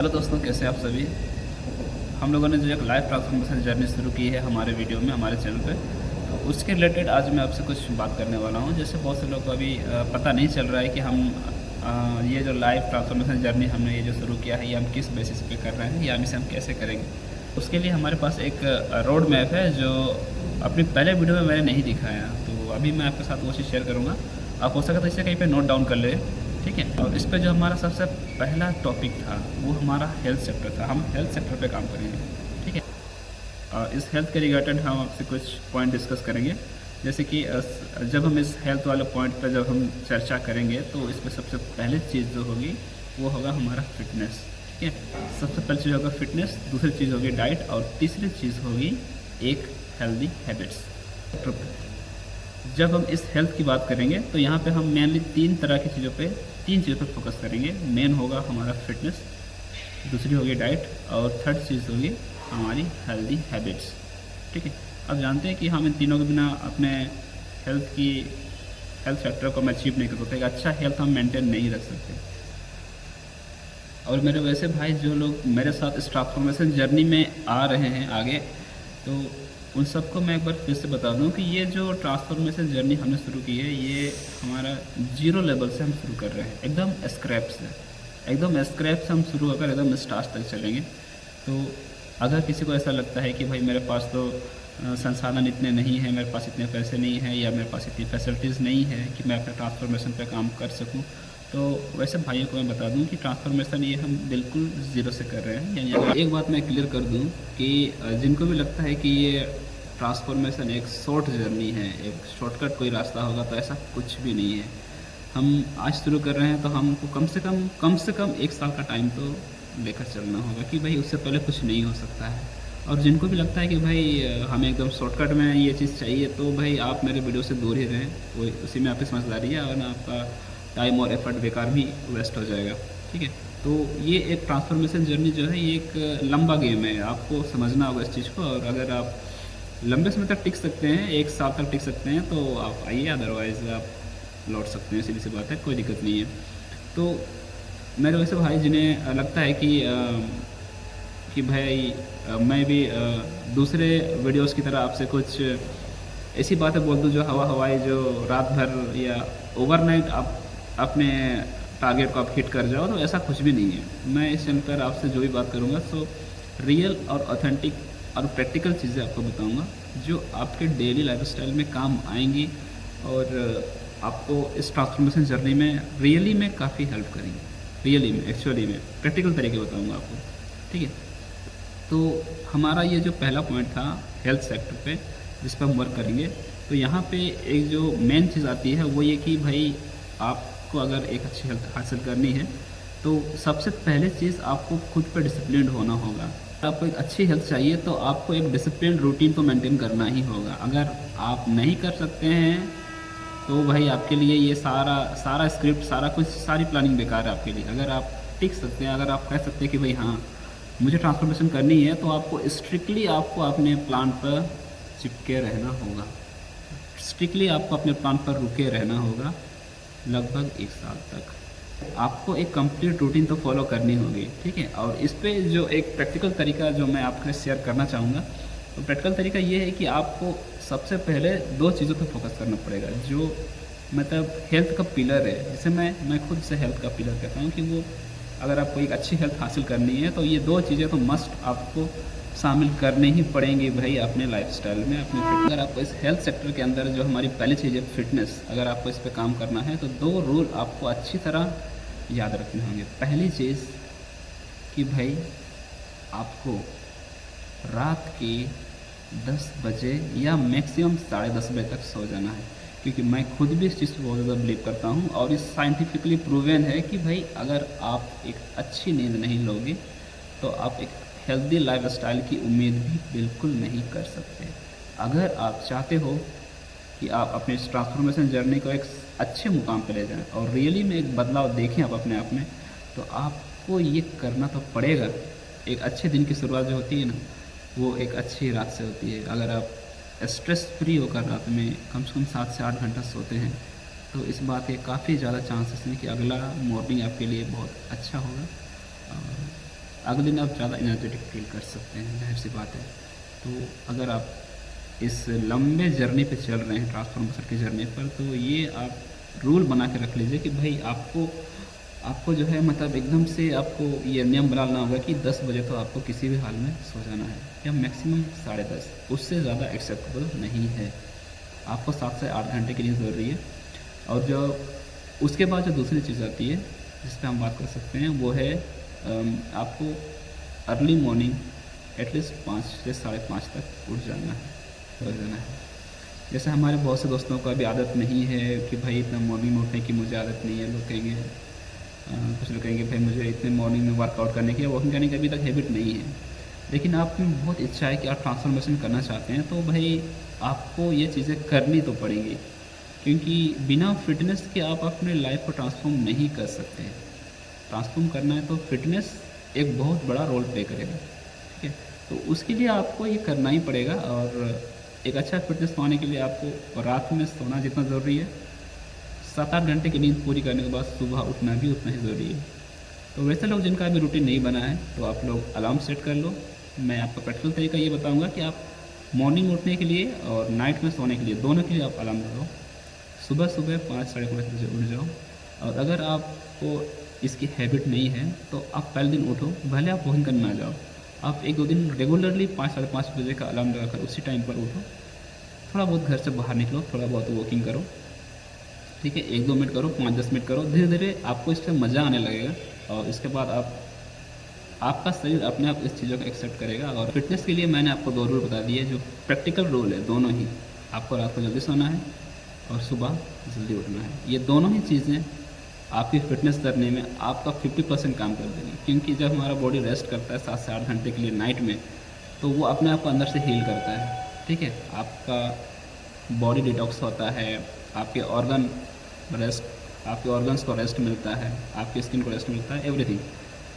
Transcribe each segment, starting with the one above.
Hello दोस्तों, कैसे हैं आप सभी। हम लोगों ने जो एक लाइफ ट्रांसफॉर्मेशन जर्नी शुरू की है हमारे वीडियो में, हमारे चैनल पे, तो उसके रिलेटेड आज मैं आपसे कुछ बात करने वाला हूं। जैसे बहुत से लोग को अभी पता नहीं चल रहा है कि हम ये जो लाइफ ट्रांसफॉर्मेशन जर्नी हमने ये जो शुरू किया है, ये हम किस बेसिस पे कर रहे हैं या इसे हम कैसे करेंगे। उसके लिए हमारे पास एक रोड मैप है जो अपनी पहले वीडियो में मैंने नहीं दिखाया, तो अभी मैं आपके साथ वो चीज़ शेयर करूँगा। आप हो सके तो इसे कहीं पर नोट डाउन कर ले, ठीक है। और इस पे जो हमारा सबसे पहला टॉपिक था वो हमारा हेल्थ सेक्टर था। हम हेल्थ सेक्टर पे काम करेंगे, ठीक है। और इस हेल्थ के रिगार्डेड हम आपसे कुछ पॉइंट डिस्कस करेंगे। जैसे कि जब हम इस हेल्थ वाले पॉइंट पर जब हम चर्चा करेंगे तो इस पर सबसे पहले चीज़ जो होगी वो होगा हमारा फिटनेस, ठीक है। सबसे पहली चीज़ होगा फिटनेस, दूसरी चीज़ होगी डाइट, और तीसरी चीज़ होगी एक हेल्दी हैबिट्स। जब हम इस हेल्थ की बात करेंगे तो यहाँ पे हम मेनली तीन चीज़ों पे फोकस करेंगे। मेन होगा हमारा फिटनेस, दूसरी होगी डाइट, और थर्ड चीज़ होगी हमारी हेल्दी हैबिट्स, ठीक है। अब जानते हैं कि हम इन तीनों के बिना अपने हेल्थ फैक्टर को हम अचीव नहीं कर सकते। एक अच्छा हेल्थ हम मेंटेन नहीं रख सकते। और मेरे वैसे भाई जो लोग मेरे साथ इस ट्रांसफॉर्मेशन जर्नी में आ रहे हैं आगे, तो उन सबको मैं एक बार फिर से बता दूं कि ये जो ट्रांसफॉर्मेशन जर्नी हमने शुरू की है, ये हमारा जीरो लेवल से हम शुरू कर रहे हैं, एकदम स्क्रैप से हम शुरू होकर एकदम स्टार्ट तक चलेंगे। तो अगर किसी को ऐसा लगता है कि भाई मेरे पास तो संसाधन इतने नहीं हैं, मेरे पास इतने पैसे नहीं हैं, या मेरे पास इतनी फैसिलिटीज़ नहीं है कि मैं अपने ट्रांसफॉर्मेशन पर काम कर सकूँ, तो वैसे भाइयों को मैं बता दूं कि ट्रांसफॉर्मेशन ये हम बिल्कुल ज़ीरो से कर रहे हैं। यानी अगर एक बात मैं क्लियर कर दूं कि जिनको भी लगता है कि ये ट्रांसफॉर्मेशन एक शॉर्ट जर्नी है, एक शॉर्टकट कोई रास्ता होगा, तो ऐसा कुछ भी नहीं है। हम आज शुरू कर रहे हैं तो हमको कम से कम 1 साल का टाइम तो लेकर चलना होगा कि भाई उससे पहले कुछ नहीं हो सकता है। और जिनको भी लगता है कि भाई हमें एकदम शॉर्टकट में ये चीज़ चाहिए, तो भाई आप मेरे वीडियो से दूर ही रहें, वो उसी में आपकी समझदारी है, और ना आपका टाइम और एफर्ट बेकार भी वेस्ट हो जाएगा, ठीक है। तो ये एक ट्रांसफॉर्मेशन जर्नी जो है, ये एक लंबा गेम है, आपको समझना होगा इस चीज़ को। और अगर आप लंबे समय तक टिक सकते हैं, 1 साल तक टिक सकते हैं, तो आप आइए, अदरवाइज़ आप लौट सकते हैं, सीधी सी बात है, कोई दिक्कत नहीं है। तो मेरे वैसे भाई जिन्हें लगता है कि भाई मैं भी दूसरे वीडियोस की तरह आपसे कुछ ऐसी बातें बोल दूँ जो हवाई, जो रात भर या ओवरनाइट आप अपने टारगेट को आप हिट कर जाओ, तो ऐसा कुछ भी नहीं है। मैं इस चैनल पर आपसे जो भी बात करूँगा, सो रियल और ऑथेंटिक और प्रैक्टिकल चीज़ें आपको बताऊँगा जो आपके डेली लाइफस्टाइल में काम आएंगी, और आपको इस ट्रांसफॉर्मेशन जर्नी में रियली में काफ़ी हेल्प करेंगे। रियली में, एक्चुअली में प्रैक्टिकल तरीके बताऊँगा आपको, ठीक है। तो हमारा ये जो पहला पॉइंट था हेल्थ सेक्टर पे, जिस पर हम वर्क करेंगे, तो यहाँ पे एक जो मेन चीज़ आती है वो ये कि भाई आपको अगर एक अच्छी हेल्थ हासिल करनी है, तो सबसे पहले चीज़ आपको खुद पर डिसिप्लिन होना होगा। आपको एक अच्छी हेल्थ चाहिए तो आपको एक डिसिप्लिन रूटीन तो मेंटेन करना ही होगा। अगर आप नहीं कर सकते हैं तो भाई आपके लिए ये सारा स्क्रिप्ट, सारा कुछ, सारी प्लानिंग बेकार है आपके लिए। अगर आप टिक सकते हैं, अगर आप कह सकते हैं कि भाई हाँ मुझे ट्रांसफॉर्मेशन करनी है, तो आपको स्ट्रिक्टली आपको अपने प्लान पर चिपके रहना होगा। स्ट्रिक्टली आपको अपने प्लान पर रुके रहना होगा लगभग 1 साल तक। आपको एक कंप्लीट रूटीन तो फॉलो करनी होगी, ठीक है। और इस पे जो एक प्रैक्टिकल तरीका जो मैं आपके शेयर करना चाहूँगा, तो प्रैक्टिकल तरीका ये है कि आपको सबसे पहले 2 चीज़ों पे फोकस करना पड़ेगा, जो मतलब हेल्थ का पिलर है, जिसे मैं खुद से हेल्थ का पिलर कहता हूँ। कि वो अगर आपको एक अच्छी हेल्थ हासिल करनी है तो ये 2 चीज़ें तो मस्ट आपको शामिल करने ही पड़ेंगी भाई अपने लाइफस्टाइल में, अपने फिट। अगर आपको इस हेल्थ सेक्टर के अंदर जो हमारी पहली चीज़ है फिटनेस, अगर आपको इस पर काम करना है, तो 2 रूल आपको अच्छी तरह याद रखने होंगे। पहली चीज़ कि भाई आपको रात के 10 बजे या मैक्सिमम 10:30 बजे तक सो जाना है, क्योंकि मैं खुद भी इस चीज़ को बहुत ज़्यादा बिलीव करता हूँ, और इस साइंटिफिकली प्रूवन है कि भाई अगर आप एक अच्छी नींद नहीं लोगे तो आप एक हेल्दी लाइफस्टाइल की उम्मीद भी बिल्कुल नहीं कर सकते। अगर आप चाहते हो कि आप अपने इस ट्रांसफॉर्मेशन जर्नी को एक अच्छे मुकाम पर ले जाएं और रियली में एक बदलाव देखें आप अपने आप में, तो आपको ये करना तो पड़ेगा। एक अच्छे दिन की शुरुआत जो होती है ना, वो एक अच्छी रात से होती है। अगर आप स्ट्रेस फ्री होकर रात में कम से कम 7 से 8 घंटा सोते हैं, तो इस बात के काफ़ी ज़्यादा चांसेस हैं कि अगला मॉर्निंग आपके लिए बहुत अच्छा होगा। अगले दिन आप ज़्यादा एनर्जेटिक फील कर सकते हैं, जाहिर सी बात है। तो अगर आप इस लंबे जर्नी पे चल रहे हैं, ट्रांसफॉर्मेशन की जर्नी पर, तो ये आप रूल बना के रख लीजिए कि भाई आपको जो है मतलब एकदम से आपको ये नियम बनाना होगा कि 10 बजे तो आपको किसी भी हाल में सो जाना है, या मैक्सिमम 10:30, उससे ज़्यादा एक्सेप्टेबल नहीं है। आपको 7 से 8 घंटे की नींद ज़रूरी है। और जो उसके बाद जो दूसरी चीज़ आती है जिस पर हम बात कर सकते हैं, वो है आपको अर्ली मॉर्निंग एटलीस्ट 5 से 5:30 तक उठ जाना है। जैसे हमारे बहुत से दोस्तों को अभी आदत नहीं है कि भाई इतना मॉर्निंग में उठने की मुझे आदत नहीं है। लोग कहेंगे कुछ लोग कहेंगे भाई मुझे इतने मॉर्निंग में वर्कआउट करने की या वॉकिंग करने की अभी तक हैबिट नहीं है, लेकिन आप में बहुत इच्छा है कि आप ट्रांसफॉर्मेशन करना चाहते हैं, तो भाई आपको ये चीज़ें करनी तो पड़ेंगी, क्योंकि बिना फिटनेस के आप अपने लाइफ को ट्रांसफॉर्म नहीं कर सकते हैं। ट्रांसफॉर्म करना है तो फिटनेस एक बहुत बड़ा रोल प्ले करेगा, ठीक है। तो उसके लिए आपको ये करना ही पड़ेगा, और एक अच्छा फिटनेस पाने के लिए आपको रात में सोना जितना ज़रूरी है, 7-8 घंटे की नींद पूरी करने के बाद सुबह उठना भी उतना ही ज़रूरी है। तो वैसे लोग जिनका अभी रूटीन नहीं बना है, तो आप लोग अलार्म सेट कर लो। मैं आपको प्रैक्टिकल तरीका ये बताऊंगा कि आप मॉर्निंग उठने के लिए और नाइट में सोने के लिए, दोनों के लिए आप अलार्म लगाओ। सुबह 5 साढ़े 5 बजे उठ जाओ। और अगर आपको इसकी हैबिट नहीं है तो आप पहले दिन उठो, भले आप वॉकिंग करने ना जाओ, आप 1-2 दिन रेगुलरली 5 साढ़े 5 बजे का अलार्म लगाकर उसी टाइम पर उठो। थोड़ा बहुत घर से बाहर निकलो, थोड़ा बहुत वॉकिंग करो, ठीक है, 1-2 मिनट करो, 5-10 मिनट करो। धीरे धीरे आपको इससे मज़ा आने लगेगा, और इसके बाद आपका शरीर अपने आप इस चीज़ों को एक्सेप्ट करेगा। और फिटनेस के लिए मैंने आपको 2 रूल बता दिए, जो प्रैक्टिकल रूल है दोनों ही। आपको रात को जल्दी सोना है और सुबह जल्दी उठना है। ये दोनों ही चीज़ें आपकी फ़िटनेस करने में आपका 50% काम कर देंगी, क्योंकि जब हमारा बॉडी रेस्ट करता है 7 से 8 घंटे के लिए नाइट में, तो वो अपने आप को अंदर से हील करता है, ठीक है। आपका बॉडी डिटॉक्स होता है, आपके ऑर्गन्स को रेस्ट मिलता है, आपकी स्किन को रेस्ट मिलता है, एवरीथिंग,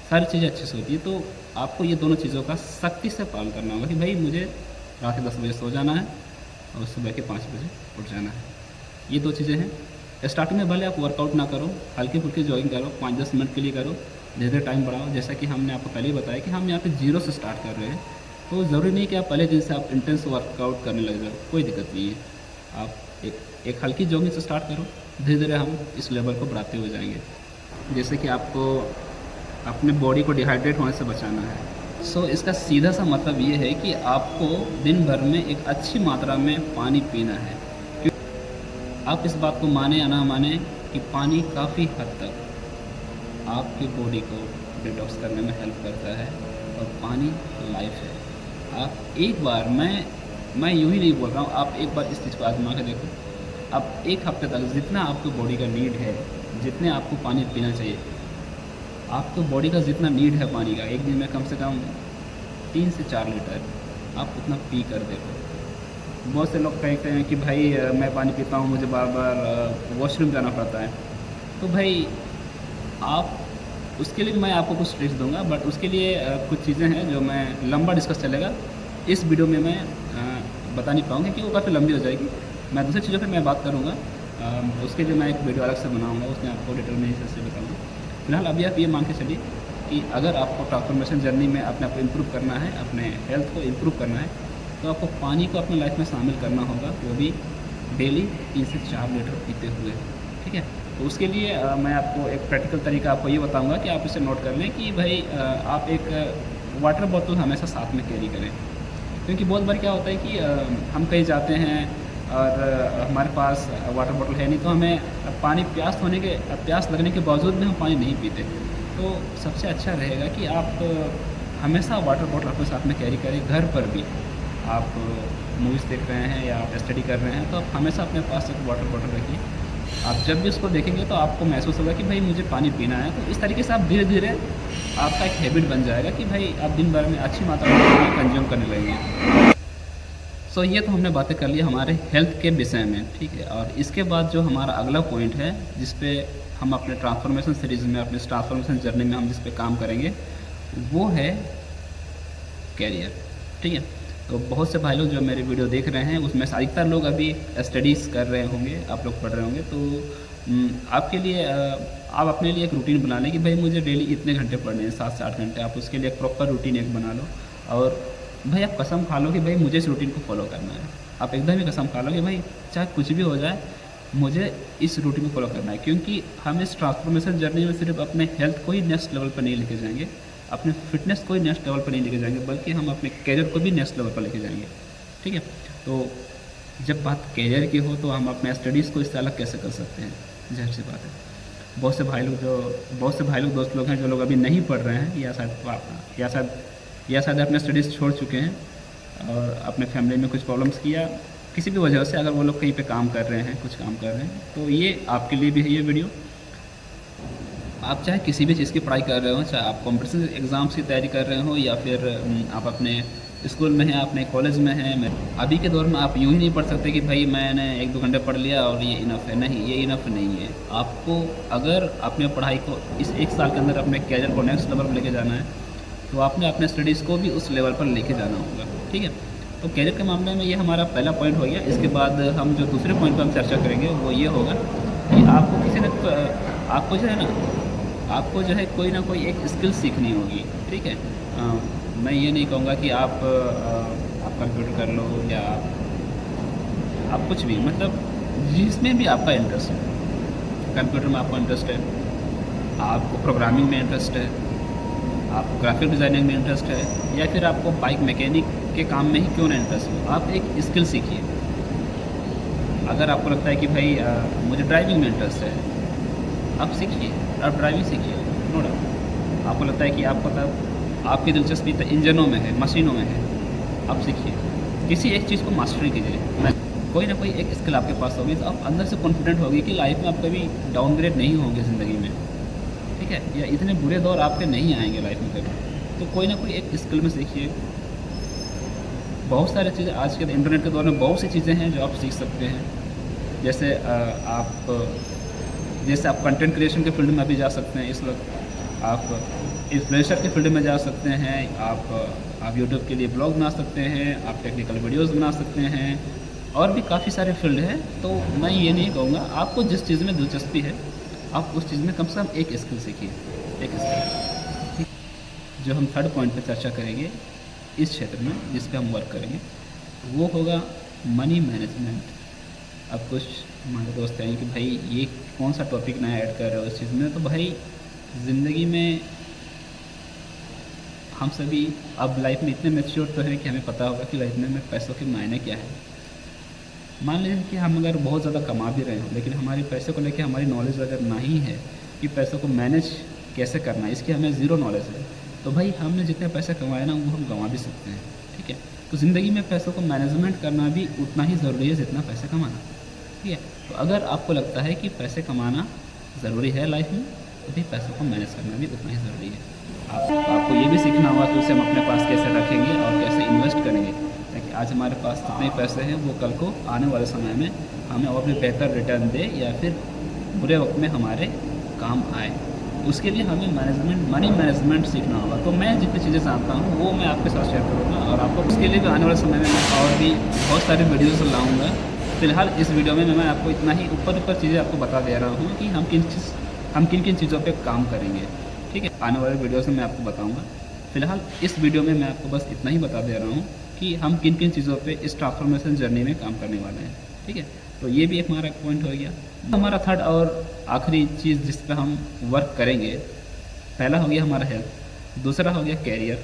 सारी चीज़ें अच्छे से होती है। तो आपको ये दोनों चीज़ों का सख्ती से पालन करना होगा कि भाई मुझे रात के 10 बजे सो जाना है और सुबह के 5 बजे उठ जाना है। ये 2 चीज़ें हैं। स्टार्टिंग में भले आप वर्कआउट ना करो, हल्की फुल्की जॉगिंग करो, 5-10 मिनट के लिए करो, धीरे धीरे टाइम बढ़ाओ। जैसा कि हमने आपको पहले ही बताया कि हम यहाँ पे 0 से स्टार्ट कर रहे हैं, तो ज़रूरी नहीं कि आप पहले दिन से आप इंटेंस वर्कआउट करने लग जाओ, कोई दिक्कत नहीं है। आप एक हल्की जॉगिंग से स्टार्ट करो, धीरे धीरे हम इस लेवल को बढ़ाते हुए जाएंगे। जैसे कि आपको अपने बॉडी को डिहाइड्रेट होने से बचाना है। सो इसका सीधा सा मतलब ये है कि आपको दिन भर में एक अच्छी मात्रा में पानी पीना है। आप इस बात को माने या ना माने कि पानी काफ़ी हद तक आपकी बॉडी को डिटॉक्स करने में हेल्प करता है, और पानी लाइफ है। आप एक बार, मैं यूँ ही नहीं बोल रहा हूँ, आप एक बार इस चीज़ को आजमा के देखो। आप 1 हफ्ते तक जितना आपको बॉडी का नीड है, जितने आपको पानी पीना चाहिए, आपको बॉडी का जितना नीड है पानी का, एक दिन में कम से कम 3 से 4 लीटर आप उतना पी कर देखो। बहुत से लोग कहते हैं कि भाई मैं पानी पीता हूँ, मुझे बार बार वॉशरूम जाना पड़ता है। तो भाई आप उसके लिए मैं आपको कुछ टिप्स दूंगा, बट उसके लिए कुछ चीज़ें हैं जो मैं लंबा डिस्कस चलेगा, इस वीडियो में मैं बता नहीं पाऊँगी कि वो काफ़ी लंबी हो जाएगी। मैं दूसरी चीज़ों पर मैं बात करूँगा, उसके लिए मैं एक वीडियो अलग से बनाऊँगा, उसमें आपको डिटेल में हिस्से से बताऊँगा। फिलहाल अभी आप ये मान के चलिए कि अगर आपको ट्रांसफॉर्मेशन जर्नी में अपने आप को इम्प्रूव करना है, अपने हेल्थ को इम्प्रूव करना है, तो आपको पानी को अपने लाइफ में शामिल करना होगा, वो भी डेली 3 से 4 लीटर पीते हुए, ठीक है। तो उसके लिए मैं आपको एक प्रैक्टिकल तरीका आपको ये बताऊंगा कि आप इसे नोट कर लें कि भाई आप एक वाटर बोतल हमेशा साथ में कैरी करें, क्योंकि बहुत बार क्या होता है कि हम कहीं जाते हैं और हमारे पास वाटर बोतल है नहीं, तो हमें पानी प्यास लगने के बावजूद भी हम पानी नहीं पीते। तो सबसे अच्छा रहेगा कि आप हमेशा वाटर बोतल अपने साथ में कैरी करें। घर पर भी आप मूवीज़ देख रहे हैं या आप स्टडी कर रहे हैं, तो आप हमेशा अपने पास एक वाटर बोतल रखिए। आप जब भी उसको देखेंगे तो आपको महसूस होगा कि भाई मुझे पानी पीना है। तो इस तरीके से आप धीरे धीरे आपका एक हैबिट बन जाएगा कि भाई आप दिन भर में अच्छी मात्रा में पानी कंज्यूम करने लगेंगे। सो ये तो हमने बातें कर ली हमारे हेल्थ के विषय में, ठीक है। और इसके बाद जो हमारा अगला पॉइंट है, जिस पे हम अपने ट्रांसफॉर्मेशन सीरीज़ में, अपने ट्रांसफॉर्मेशन जर्नी में हम जिस पे काम करेंगे, वो है कैरियर, ठीक है। तो बहुत से भाई लोग जो मेरे वीडियो देख रहे हैं, उसमें से अधिकतर लोग अभी स्टडीज़ कर रहे होंगे, आप लोग पढ़ रहे होंगे। तो आपके लिए आप अपने लिए एक रूटीन बना लें कि भाई मुझे डेली इतने घंटे पढ़ने हैं, 7 से 8 घंटे। आप उसके लिए एक प्रॉपर रूटीन एक बना लो, और भाई आप कसम खा लो कि भाई मुझे इस रूटीन को फॉलो करना है। आप एकदम ही कसम खा लो कि भाई चाहे कुछ भी हो जाए, मुझे इस रूटीन को फॉलो करना है। क्योंकि हम इस ट्रांसफॉर्मेशन जर्नी में सिर्फ अपने हेल्थ को ही नेक्स्ट लेवल पर नहीं लेके जाएंगे, अपने फिटनेस को ही नेक्स्ट लेवल पर नहीं लेके जाएंगे, बल्कि हम अपने कैरियर को भी नेक्स्ट लेवल पर लेके जाएंगे। ठीक है, तो जब बात कैरियर की हो तो हम अपने स्टडीज़ को इससे अलग कैसे कर सकते हैं? ज़ाहिर सी बात है, बहुत से भाई लोग दोस्त लोग हैं जो लोग अभी नहीं पढ़ रहे हैं, या शायद अपने स्टडीज़ छोड़ चुके हैं और अपने फैमिली में कुछ प्रॉब्लम्स किया किसी भी वजह से, अगर वो लोग कहीं पे काम कर रहे हैं, कुछ काम कर रहे हैं, तो ये आपके लिए भी है ये वीडियो। आप चाहे किसी भी चीज़ की पढ़ाई कर रहे हो, चाहे आप कॉम्पिटिशन एग्ज़ाम्स की तैयारी कर रहे हो, या फिर आप अपने स्कूल में हैं, अपने कॉलेज में हैं। अभी के दौर में आप यूँ ही नहीं पढ़ सकते कि भाई मैंने 1-2 घंटे पढ़ लिया और ये इनफ है। नहीं, ये इनफ नहीं है। आपको अगर अपने पढ़ाई को इस 1 साल के अंदर अपने कैरियर को नेक्स्ट लेवल पर लेके जाना है, तो आपने अपने स्टडीज़ को भी उस लेवल पर लेके जाना होगा। ठीक है, तो कैरियर के मामले में ये हमारा पहला पॉइंट हो गया। इसके बाद हम जो दूसरे पॉइंट पर हम चर्चा करेंगे वो ये होगा कि आपको किसी न आपको जो है ना, आपको जो है कोई ना कोई एक स्किल सीखनी होगी। ठीक है, मैं ये नहीं कहूँगा कि आप कंप्यूटर कर लो या आप कुछ भी, मतलब जिसमें भी आपका इंटरेस्ट है। कंप्यूटर में आपको इंटरेस्ट है, आपको प्रोग्रामिंग में इंटरेस्ट है, आपको ग्राफिक डिज़ाइनिंग में इंटरेस्ट है, या फिर आपको बाइक मैकेनिक के काम में ही क्यों ना इंटरेस्ट हो, आप एक स्किल सीखिए। अगर आपको लगता है कि भाई मुझे ड्राइविंग में इंटरेस्ट है, आप सीखिए, आप ड्राइविंग सीखिए, नो डाउट। आपको लगता है कि आपकी दिलचस्पी तो इंजनों में है, मशीनों में है, आप सीखिए। किसी एक चीज़ को मास्टरी कीजिए। कोई ना कोई एक स्किल आपके पास होगी तो आप अंदर से कॉन्फिडेंट होगी कि लाइफ में आप कभी डाउनग्रेड नहीं होंगे ज़िंदगी में। ठीक है, या इतने बुरे दौर आपके नहीं आएंगे लाइफ में कभी। तो कोई ना कोई एक स्किल में सीखिए। बहुत सारी चीज़ें आज के इंटरनेट के दौर में बहुत सी चीज़ें हैं जो आप सीख सकते हैं। जैसे आप कंटेंट क्रिएशन के फील्ड में अभी जा सकते हैं। इस वक्त आप इन्फ्लुएंसर के फील्ड में जा सकते हैं। आप यूट्यूब के लिए ब्लॉग बना सकते हैं, आप टेक्निकल वीडियोस बना सकते हैं, और भी काफ़ी सारे फील्ड हैं। तो मैं ये नहीं कहूँगा, आपको जिस चीज़ में दिलचस्पी है आप उस चीज़ में कम से कम एक स्किल सीखिए, एक स्किल। जो हम थर्ड पॉइंट पर चर्चा करेंगे इस क्षेत्र में, जिस पे हम वर्क करेंगे, वो होगा मनी मैनेजमेंट। अब कुछ हमारे दोस्त कहेंगे कि भाई ये कौन सा टॉपिक नया ऐड कर रहे हो इस चीज़ में। तो भाई ज़िंदगी में हम सभी अब लाइफ में इतने मैच्योर तो हैं कि हमें पता होगा कि लाइफ में पैसों के मायने क्या है। मान लीजिए कि हम अगर बहुत ज़्यादा कमा भी रहे हो, लेकिन हमारे पैसे को लेकर हमारी नॉलेज अगर नहीं है कि पैसों को मैनेज कैसे करना है, इसकी हमें ज़ीरो नॉलेज है, तो भाई हमने जितने पैसे कमाए ना वो हम गंवा भी सकते हैं। ठीक है, तो ज़िंदगी में पैसों को मैनेजमेंट करना भी उतना ही ज़रूरी है जितना पैसे कमाना। ठीक है, तो अगर आपको लगता है कि पैसे कमाना ज़रूरी है लाइफ में, तो भी पैसों को मैनेज करना भी उतना ही ज़रूरी है। आपको ये भी सीखना होगा कि उसे हम अपने पास कैसे रखेंगे और कैसे इन्वेस्ट करेंगे, ताकि आज हमारे पास जितने पैसे हैं वो कल को आने वाले समय में हमें और भी बेहतर रिटर्न दे, या फिर बुरे वक्त में हमारे काम आए। उसके लिए हमें मनी मैनेजमेंट सीखना होगा। तो मैं जितनी चीज़ें जानता हूँ वो मैं आपके साथ शेयर करूँगा, और आपको उसके लिए भी आने वाले समय में मैं और भी बहुत सारी वीडियोज़ लाऊँगा। फिलहाल इस वीडियो में मैं आपको इतना ही ऊपर चीज़ें आपको बता दे रहा हूँ कि हम किन किन चीज़ों पे काम करेंगे। ठीक है, आने वाले वीडियोज़ में मैं आपको बताऊँगा। फिलहाल इस वीडियो में मैं आपको बस इतना ही बता दे रहा हूँ कि हम किन किन चीज़ों पे इस ट्रांसफॉर्मेशन जर्नी में काम करने वाले हैं। ठीक है, तो ये भी एक हमारा पॉइंट हो गया। हमारा थर्ड और आखिरी चीज़ जिस पे हम वर्क करेंगे, पहला हो गया हमारा हेल्थ, दूसरा हो गया कैरियर।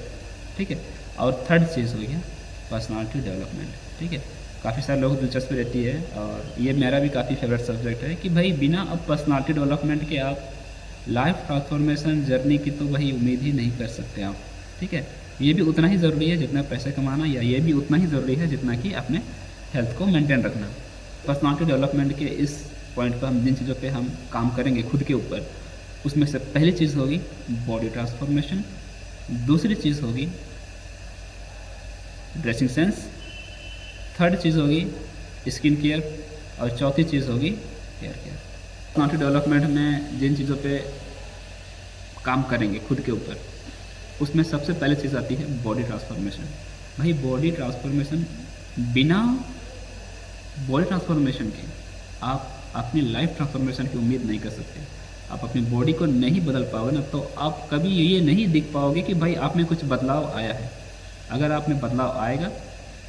ठीक है, और थर्ड चीज़ हो गया पर्सनालिटी डेवलपमेंट। ठीक है, काफ़ी सारे लोग दिलचस्पी रहती है, और ये मेरा भी काफ़ी फेवरेट सब्जेक्ट है कि भाई बिना अब पर्सनालिटी डेवलपमेंट के आप लाइफ ट्रांसफॉर्मेशन जर्नी की तो भाई उम्मीद ही नहीं कर सकते आप। ठीक है, ये भी उतना ही ज़रूरी है जितना पैसे कमाना, या ये भी उतना ही ज़रूरी है जितना कि अपने हेल्थ को मेंटेन रखना। पर्सनालिटी डेवलपमेंट के इस पॉइंट पर हम जिन चीज़ों पे हम काम करेंगे खुद के ऊपर, उसमें से पहली चीज़ होगी बॉडी ट्रांसफॉर्मेशन, दूसरी चीज़ होगी ड्रेसिंग सेंस, थर्ड चीज़ होगी स्किन केयर, और चौथी चीज़ होगी हेयर केयर। पर्सनालिटी डेवलपमेंट में जिन चीज़ों पे काम करेंगे खुद के ऊपर, उसमें सबसे पहले चीज़ आती है बॉडी ट्रांसफॉर्मेशन। भाई बॉडी ट्रांसफॉर्मेशन, बिना बॉडी ट्रांसफॉर्मेशन के आप अपनी लाइफ ट्रांसफॉर्मेशन की उम्मीद नहीं कर सकते। आप अपनी बॉडी को नहीं बदल पाओगे ना, तो आप कभी ये नहीं दिख पाओगे कि भाई आप में कुछ बदलाव आया है। अगर आप में बदलाव आएगा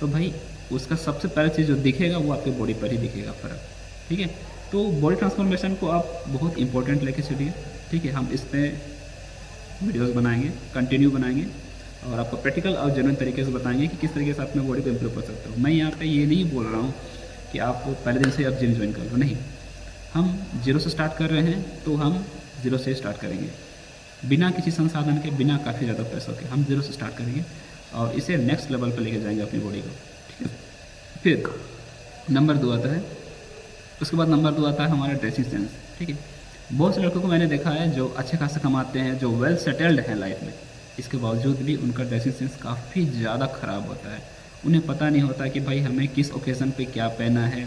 तो भाई उसका सबसे पहला चीज़ जो दिखेगा वो आपके बॉडी पर ही दिखेगा फ़र्क। ठीक है, तो बॉडी ट्रांसफॉर्मेशन को आप बहुत इंपॉर्टेंट लेके चलिए। ठीक है, हम इस पर वीडियोज़ बनाएंगे, कंटिन्यू बनाएंगे और आपको प्रैक्टिकल और जेन्युइन तरीके से बताएंगे कि किस तरीके से आप अपने बॉडी को इम्प्रूव कर सकते हो। मैं यहाँ पे ये नहीं बोल रहा हूँ कि आप पहले दिन से आप जिम ज्वाइन कर लो, नहीं। हम जीरो से स्टार्ट कर रहे हैं तो हम जीरो से स्टार्ट करेंगे, बिना किसी संसाधन के, बिना काफ़ी ज़्यादा पैसों के। हम जीरो से स्टार्ट करेंगे और इसे नेक्स्ट लेवल पर लेके जाएंगे अपनी बॉडी को। ठीक है, फिर नंबर 2 आता है, उसके बाद नंबर 2 आता है हमारा ड्रेसिंग सेंस। ठीक है, बहुत से लड़कों को मैंने देखा है जो अच्छे खासे कमाते हैं, जो वेल सेटल्ड हैं लाइफ में, इसके बावजूद भी उनका ड्रेसिंग सेंस काफ़ी ज़्यादा ख़राब होता है। उन्हें पता नहीं होता कि भाई हमें किस ओकेज़न पे क्या पहनना है।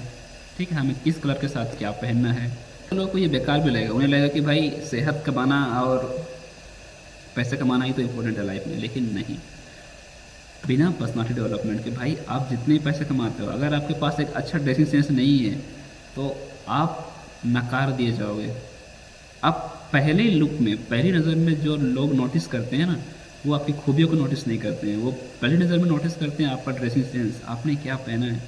ठीक है, हमें किस कलर के साथ क्या पहनना है। तो लोगों को ये बेकार भी लगेगा, उन्हें लगेगा कि भाई सेहत कमाना और पैसे कमाना ही तो इम्पोर्टेंट है लाइफ में, लेकिन नहीं। बिना पर्सनालिटी डेवलपमेंट के भाई आप जितने पैसे कमाते हो, अगर आपके पास एक अच्छा ड्रेसिंग सेंस नहीं है तो आप नकार दिए जाओगे। आप पहले लुक में, पहली नज़र में जो लोग नोटिस करते हैं ना, वो आपकी खूबियों को नोटिस नहीं करते हैं, वो पहली नज़र में नोटिस करते हैं आपका ड्रेसिंग सेंस, आपने क्या पहना है,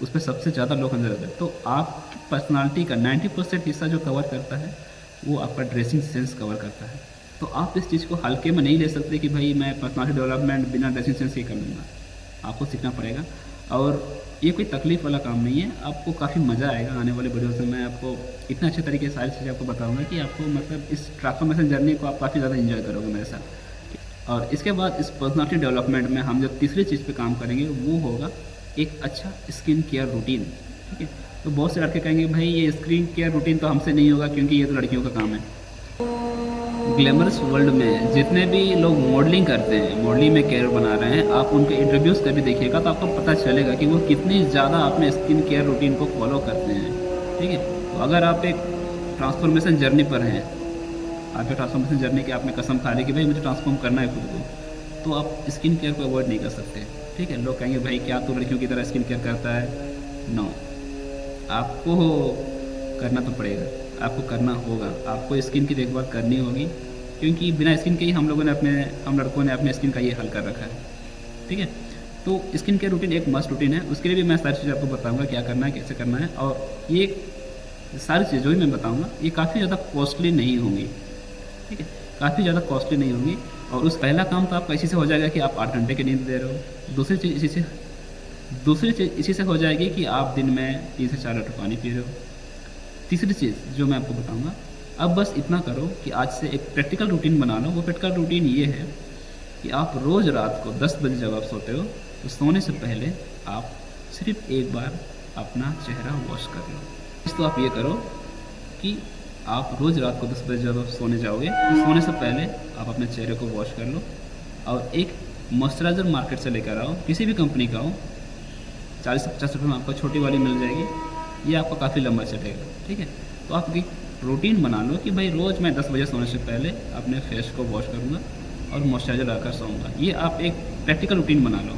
उस पर सबसे ज़्यादा लोग नजर आते हैं। तो आपकी पर्सनालिटी का 90% हिस्सा जो कवर करता है वो आपका ड्रेसिंग सेंस कवर करता है। तो आप इस चीज़ को हल्के में नहीं ले सकते कि भाई मैं पर्सनालिटी डेवलपमेंट बिना ड्रेसिंग सेंस ही कर लूँगा। आपको सीखना पड़ेगा और ये कोई तकलीफ़ वाला काम नहीं है, आपको काफ़ी मज़ा आएगा। आने वाले वीडियो से मैं आपको इतने अच्छे तरीके से सारी चीज़ें आपको बताऊंगा कि आपको मतलब इस ट्रांसफॉर्मेशन जर्नी को आप काफ़ी ज़्यादा एंजॉय करोगे मेरे साथ। और इसके बाद इस पर्सनालिटी डेवलपमेंट में हम जो तीसरी चीज़ पे काम करेंगे वो होगा एक अच्छा स्किन केयर रूटीन। ठीक है, तो बहुत से लड़के कहेंगे भाई ये स्किन केयर रूटीन तो हमसे नहीं होगा क्योंकि ये तो लड़कियों का काम है। ग्लैमरस वर्ल्ड में जितने भी लोग मॉडलिंग करते हैं, मॉडलिंग में कैरियर बना रहे हैं, आप उनके इंटरव्यूज़ कभी देखिएगा तो आपको पता चलेगा कि वो कितनी ज़्यादा अपने स्किन केयर रूटीन को फॉलो करते हैं। ठीक है, तो अगर आप एक ट्रांसफॉर्मेशन जर्नी पर हैं, आपके ट्रांसफॉर्मेशन जर्नी की आपने कसम खा ली कि भाई मुझे ट्रांसफॉर्म करना है खुद को, तो आप स्किन केयर को अवॉइड नहीं कर सकते। ठीक है, लोग कहेंगे भाई क्या तू लड़कियों की तरह स्किन केयर करता है। नो, आपको करना तो पड़ेगा, आपको करना होगा, आपको स्किन की देखभाल करनी होगी, क्योंकि बिना स्किन के ही हम लड़कों ने अपने स्किन का ये हल कर रखा है। ठीक है, तो स्किन केयर रूटीन एक मस्ट रूटीन है, उसके लिए भी मैं सारी चीज़ें आपको बताऊंगा क्या करना है, कैसे करना है। और ये सारी चीज़ें जो भी मैं बताऊंगा ये काफ़ी ज़्यादा कॉस्टली नहीं होंगी। ठीक है, काफ़ी ज़्यादा कॉस्टली नहीं होंगी। और उस पहला काम तो आपका इसी से हो जाएगा कि आप 8 घंटे की नींद दे रहे हो। दूसरी चीज़ इसी से हो जाएगी कि आप दिन में 3 से 4 लीटर पानी पी रहे हो। तीसरी चीज़ जो मैं आपको बताऊंगा, अब बस इतना करो कि आज से एक प्रैक्टिकल रूटीन बना लो। वो प्रैक्टिकल रूटीन ये है कि आप रोज़ रात को 10 बजे जब आप सोते हो तो सोने से पहले आप सिर्फ एक बार अपना चेहरा वॉश कर लो। तो आप ये करो कि आप रोज़ रात को 10 बजे जब आप सोने जाओगे तो सोने से पहले आप अपने चेहरे को वॉश कर लो और एक मॉइस्चराइज़र मार्केट से लेकर आओ, किसी भी कंपनी का हो, 40 से 50 रुपये में आपको छोटी वाली मिल जाएगी, ये आपको काफ़ी लंबा चलेगा। ठीक है, तो आप एक रूटीन बना लो कि भाई रोज़ मैं 10 बजे सोने से पहले अपने फेस को वॉश करूँगा और मॉइस्चराइज़र लगाकर सोऊंगा। ये आप एक प्रैक्टिकल रूटीन बना लो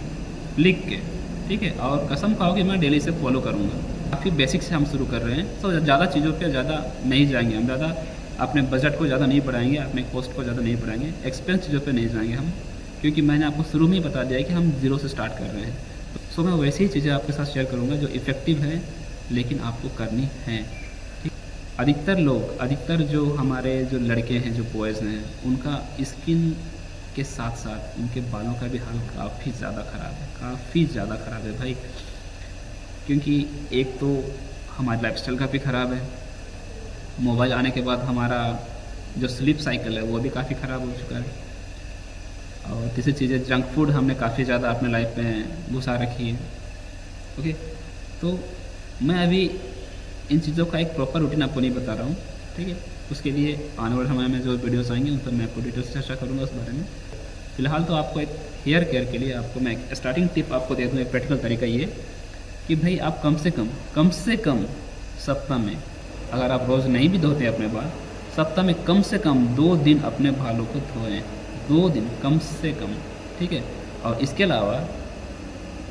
लिख के। ठीक है, और कसम खाओ कि मैं डेली से फॉलो करूँगा। काफ़ी बेसिक से हम शुरू कर रहे हैं, तो ज़्यादा चीज़ों पे ज़्यादा नहीं जाएंगे हम, ज़्यादा अपने बजट को ज़्यादा नहीं बढ़ाएंगे, अपने कॉस्ट को ज़्यादा नहीं बढ़ाएंगे, एक्सपेंस चीज़ों पे नहीं जाएंगे हम, क्योंकि मैंने आपको शुरू में ही बता दिया है कि हम ज़ीरो से स्टार्ट कर रहे हैं। सो मैं वैसी ही चीज़ें आपके साथ शेयर करूँगा जो इफ़ेक्टिव है लेकिन आपको करनी है। ठीक, अधिकतर जो हमारे जो लड़के हैं, जो बॉयज़ हैं, उनका स्किन के साथ साथ उनके बालों का भी हाल काफ़ी ज़्यादा ख़राब है, काफ़ी ज़्यादा ख़राब है भाई। क्योंकि एक तो हमारे लाइफस्टाइल काफ़ी ख़राब है, मोबाइल आने के बाद हमारा जो स्लीप साइकिल है वो भी काफ़ी ख़राब हो चुका है, और तीसरी चीज़ है जंक फूड हमने काफ़ी ज़्यादा अपने लाइफ में घुसा रखी है। ओके, तो मैं अभी इन चीज़ों का एक प्रॉपर रूटीन आपको नहीं बता रहा हूँ। ठीक है, उसके लिए आने वाले समय में जो वीडियोस आएंगे उन पर मैं आपको डिटेल से चर्चा करूँगा उस बारे में। फ़िलहाल तो आपको एक हेयर केयर के लिए आपको मैं एक स्टार्टिंग टिप आपको दे दूँ, एक प्रैक्टिकल तरीका ये कि भाई आप कम से कम सप्ताह में, अगर आप रोज़ नहीं भी धोते अपने बाल, सप्ताह में कम से कम 2 दिन अपने बालों को धोएं, 2 दिन कम से कम। ठीक है, और इसके अलावा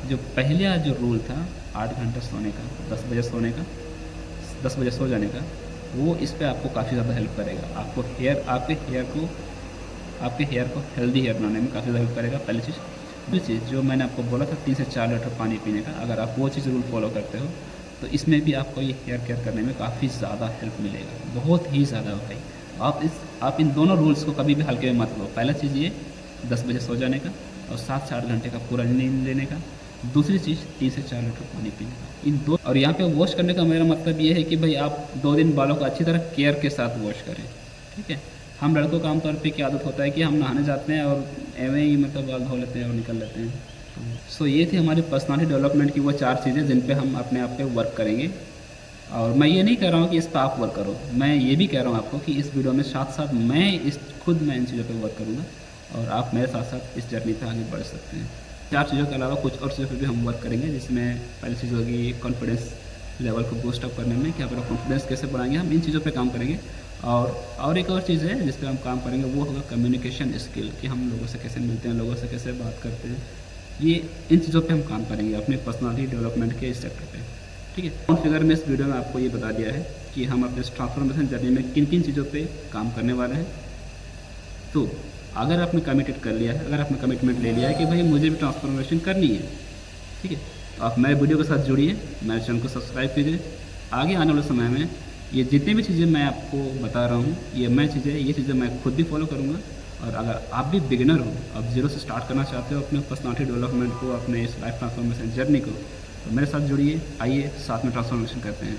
जो पहले जो रूल था 8 घंटे सोने का, 10 बजे सोने का, 10 बजे सो जाने का, वो इस पे आपको काफ़ी ज़्यादा हेल्प करेगा। आपके हेयर को हेल्दी हेयर बनाने में काफ़ी ज़्यादा हेल्प करेगा, पहली चीज़। दूसरी चीज़ जो मैंने आपको बोला था 3 से 4 लीटर पानी पीने का, अगर आप वो चीज़ रूल फॉलो करते हो तो इसमें भी आपको ये हेयर केयर करने में काफ़ी ज़्यादा हेल्प मिलेगा, बहुत ही ज़्यादा भाई। आप इन दोनों रूल्स को कभी भी हल्के में मत लो। पहला चीज़ ये 10 बजे सो जाने का और 7 से 8 घंटे का पूरा नींद लेने का। दूसरी चीज़ 3 से 4 लीटर पानी पीने का। इन दो, और यहाँ पे वॉश करने का मेरा मतलब ये है कि भाई आप 2 दिन बालों को अच्छी तरह केयर के साथ वॉश करें, ठीक है। हम लड़कों का आमतौर पे क्या आदत होता है कि हम नहाने जाते हैं और एवं ही मतलब बाल धो लेते हैं और निकल लेते हैं। सो ये थी हमारी पर्सनालिटी डेवलपमेंट की वो 4 चीज़ें जिन पे हम अपने आप पे वर्क करेंगे। और मैं ये नहीं कह रहा हूँ कि इस पर आप वर्क करो, मैं ये भी कह रहा हूँ आपको कि इस वीडियो में साथ साथ मैं इन चीज़ों पे वर्क करूँगा और आप मेरे साथ साथ इस जर्नी पे आगे बढ़ सकते हैं। 4 चीज़ों के अलावा कुछ और चीज़ों पे भी हम वर्क करेंगे, जिसमें पहली चीज़ होगी कॉन्फिडेंस लेवल को बूस्ट अप करने में, कि अपना कॉन्फिडेंस कैसे बढ़ाएंगे, हम इन चीज़ों पे काम करेंगे। और एक और चीज़ है जिस पे हम काम करेंगे, वो होगा कम्युनिकेशन स्किल, कि हम लोगों से कैसे मिलते हैं, लोगों से कैसे बात करते हैं। ये इन चीज़ों पे हम काम करेंगे अपने पर्सनालिटी डेवलपमेंट के इस सेक्टर पे, ठीक है। और फिगर में इस वीडियो में आपको ये बता दिया है कि हम अपने ट्रांसफॉर्मेशन जर्नी में किन किन चीज़ों पे काम करने वाले हैं। तो अगर आपने कमिटेड कर लिया है, अगर आपने कमिटमेंट ले लिया है कि भाई मुझे भी ट्रांसफॉर्मेशन करनी है, ठीक है, तो आप मेरे वीडियो के साथ जुड़िए, मेरे चैनल को सब्सक्राइब कीजिए। आगे आने वाले समय में ये जितनी भी चीज़ें मैं आपको बता रहा हूँ, ये चीज़ें मैं खुद भी फॉलो करूँगा। और अगर आप भी बिगिनर हो, आप जीरो से स्टार्ट करना चाहते हो अपने पर्सनालिटी डेवलपमेंट को, अपने इस लाइफ ट्रांसफॉर्मेशन जर्नी को, तो मेरे साथ जुड़िए, आइए साथ में ट्रांसफॉर्मेशन करते हैं।